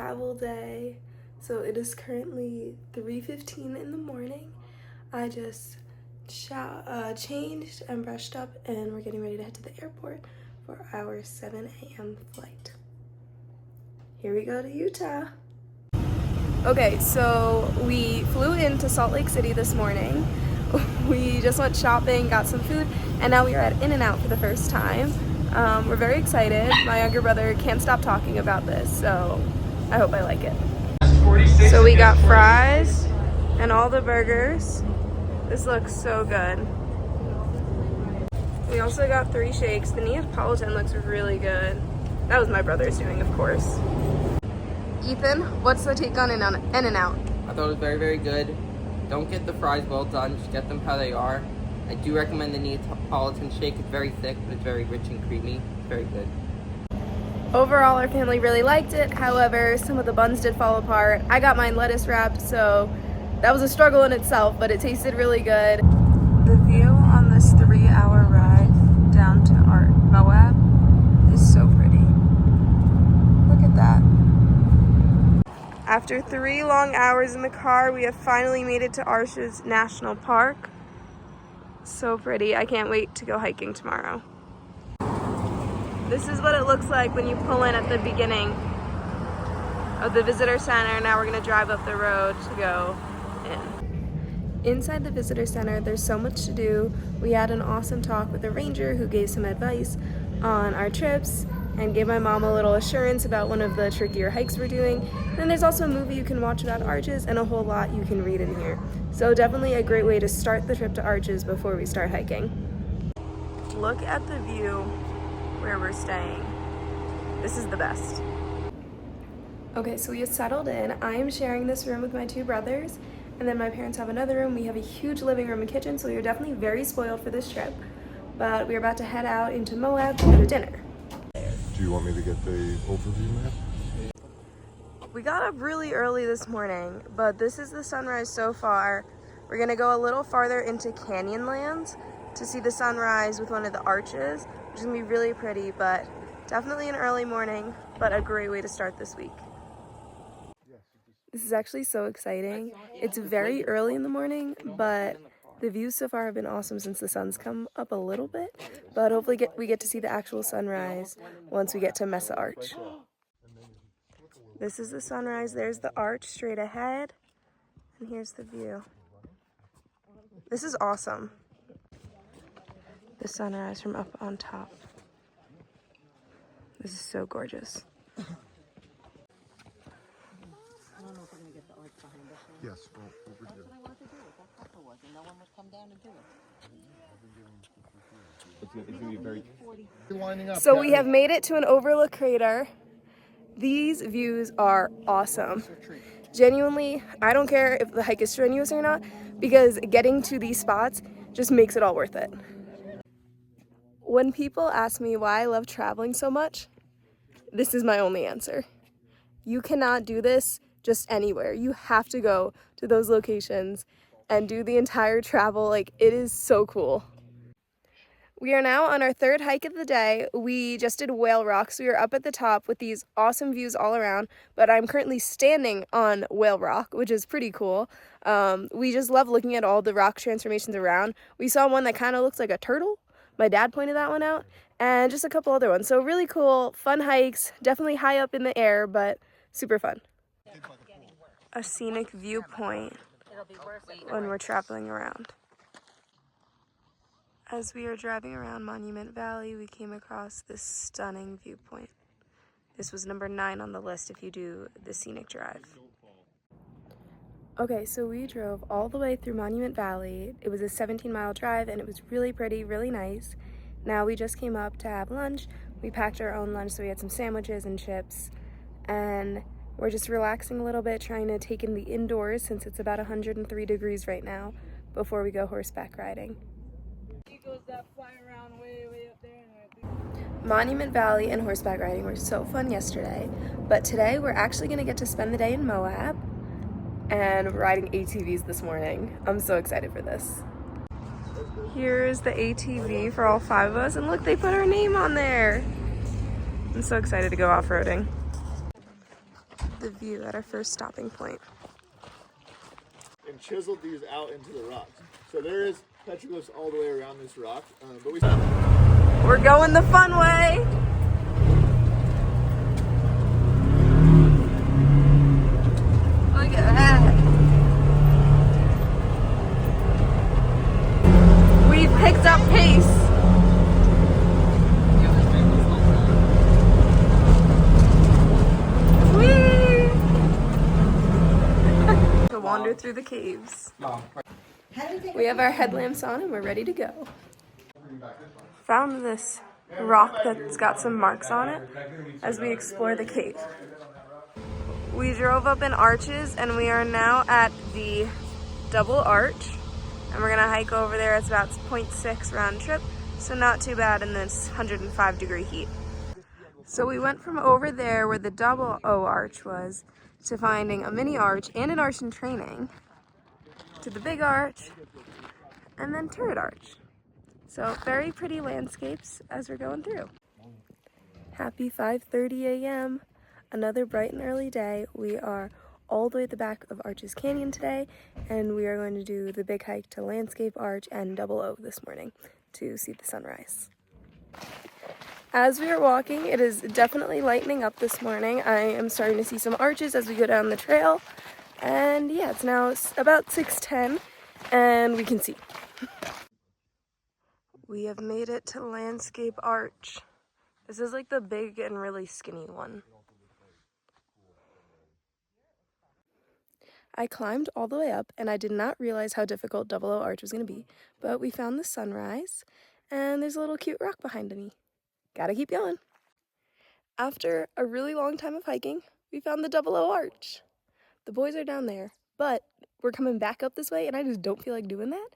travel day. So it is currently 3:15 in the morning. I just changed and brushed up, and we're getting ready to head to the airport for our 7 a.m. flight. Here we go to Utah. Okay, so we flew into Salt Lake City this morning. We just went shopping, got some food, and now we are at In-N-Out for the first time. We're very excited. My younger brother can't stop talking about this, so I hope I like it. So we got fries and all the burgers. This looks so good. We also got 3 shakes. The Neapolitan looks really good. That was my brother's doing, of course. Ethan, what's the take on In-N-Out? I thought it was very, very good. Don't get the fries well done, just get them how they are. I do recommend the Neapolitan shake. It's very thick, but it's very rich and creamy. It's very good. Overall, our family really liked it. However, some of the buns did fall apart. I got mine lettuce wrapped, so that was a struggle in itself, but it tasted really good. The view on this 3-hour ride down to Moab is so pretty. Look at that. After 3 long hours in the car, we have finally made it to Arches National Park. So pretty. I can't wait to go hiking tomorrow. This is what it looks like when you pull in at the beginning of the visitor center. Now we're gonna drive up the road to go in. Inside the visitor center, there's so much to do. We had an awesome talk with a ranger who gave some advice on our trips and gave my mom a little assurance about one of the trickier hikes we're doing. Then there's also a movie you can watch about Arches and a whole lot you can read in here. So definitely a great way to start the trip to Arches before we start hiking. Look at the view where we're staying. This is the best. Okay, so we have settled in. I am sharing this room with my 2 brothers, and then my parents have another room. We have a huge living room and kitchen, so we are definitely very spoiled for this trip. But we're about to head out into Moab to go to dinner. Do you want me to get the overview map? We got up really early this morning, but this is the sunrise so far. We're gonna go a little farther into Canyonlands to see the sunrise with one of the arches, which is gonna be really pretty, but definitely an early morning, but a great way to start this week. This is actually so exciting. It's very early in the morning, but the views so far have been awesome since the sun's come up a little bit, but hopefully we get to see the actual sunrise once we get to Mesa Arch. This is the sunrise. There's the arch straight ahead, and here's the view. This is awesome. The sunrise from up on top. This is so gorgeous. Yes, over here. So we have made it to an overlook crater. These views are awesome. Genuinely, I don't care if the hike is strenuous or not, because getting to these spots just makes it all worth it. When people ask me why I love traveling so much, this is my only answer. You cannot do this just anywhere. You have to go to those locations and do the entire travel. Like, it is so cool. We are now on our 3rd hike of the day. We just did Whale Rock, so we are up at the top with these awesome views all around, but I'm currently standing on Whale Rock, which is pretty cool. We just love looking at all the rock transformations around. We saw one that kind of looks like a turtle. My dad pointed that one out, and just a couple other ones. So really cool, fun hikes, definitely high up in the air, but super fun. A scenic viewpoint when we're traveling around. As we are driving around Monument Valley, we came across this stunning viewpoint. This was number 9 on the list if you do the scenic drive. Okay, so we drove all the way through Monument Valley. It was a 17-mile drive, and it was really pretty, really nice. Now we just came up to have lunch. We packed our own lunch, so we had some sandwiches and chips, and we're just relaxing a little bit, trying to take in the indoors since it's about 103 degrees right now before we go horseback riding. Monument Valley and horseback riding were so fun yesterday, but today we're actually going to get to spend the day in Moab and riding ATVs this morning. I'm so excited for this. Here's the ATV for all 5 of us, and look, they put our name on there. I'm so excited to go off-roading. the view at our first stopping point. And chiseled these out into the rocks. So there is petroglyphs all the way around this rock, but we're going the fun way. Look at that. We picked up pace. To wander through the caves. We have our headlamps on and we're ready to go. Found this rock that's got some marks on it as we explore the cave. We drove up in Arches and we are now at the double arch and we're gonna hike over there. It's about 0.6 round trip, so not too bad in this 105-degree heat. So we went from over there where the double O arch was to finding a mini arch and an arch in training to the big arch and then turret arch. So very pretty landscapes as we're going through. Happy 5:30 a.m. Another bright and early day. We are all the way at the back of Arches Canyon today, and we are going to do the big hike to Landscape Arch and Double O this morning to see the sunrise. As we are walking, it is definitely lightening up this morning. I am starting to see some arches as we go down the trail, and yeah, it's now about 6:10 and we can see. We have made it to Landscape Arch. This is like the big and really skinny one. I climbed all the way up and I did not realize how difficult Double O Arch was going to be, but we found the sunrise and there's a little cute rock behind me. Gotta keep going. After a really long time of hiking, we found the Double O Arch. The boys are down there, but we're coming back up this way and I just don't feel like doing that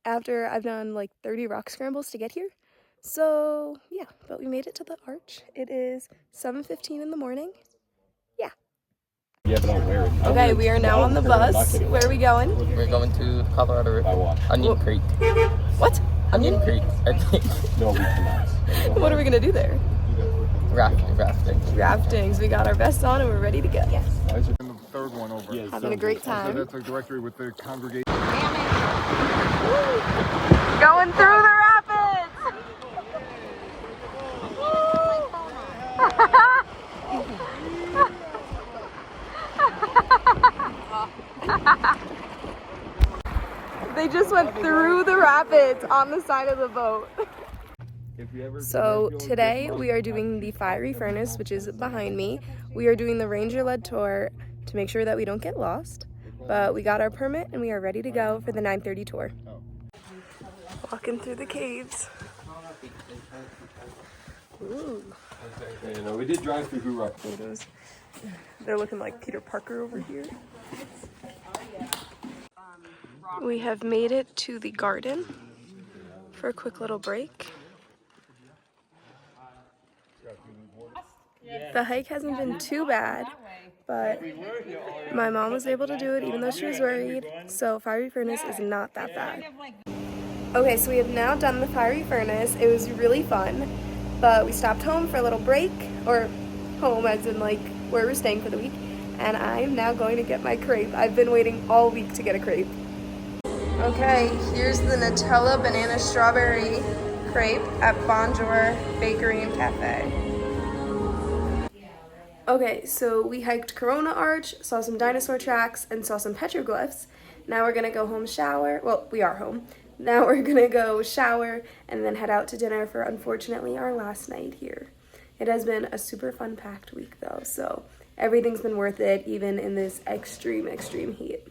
after I've done like 30 rock scrambles to get here. So yeah, but we made it to the arch. It is 7:15 in the morning. Yeah. Yeah, but I'll wear it. Okay, we are now on the bus. Where are we going? We're going to Colorado River. Onion Creek. What? Onion Creek, I think. No, we cannot. What are we gonna do there? Rafting. Raftings. We got our vests on and we're ready to go. Yes. And the third one over. Yeah, Having a great So time. that's a directory with the congregation. Going through the rapids! They just went through the rapids on the side of the boat. So today we are doing the Fiery Furnace, which is behind me. We are doing the ranger-led tour to make sure that we don't get lost. But we got our permit and we are ready to go for the 9:30 tour. Walking through the caves. Ooh. You know, we did drive through Who Rock. Photos. They're looking like Peter Parker over here. We have made it to the garden for a quick little break. The hike hasn't been too bad, but my mom was able to do it even though she was worried, so Fiery Furnace is not that bad. Okay, so we have now done the Fiery Furnace. It was really fun, but we stopped home for a little break, or home as in like where we're staying for the week, and I'm now going to get my crepe. I've been waiting all week to get a crepe. Okay, here's the Nutella Banana Strawberry crepe at Bonjour Bakery and Cafe. Okay, so we hiked Corona Arch, saw some dinosaur tracks, and saw some petroglyphs. Now we're gonna go home shower. Well, we are home. Now we're gonna go shower and then head out to dinner for, unfortunately, our last night here. It has been a super fun packed week though, so everything's been worth it even in this extreme heat.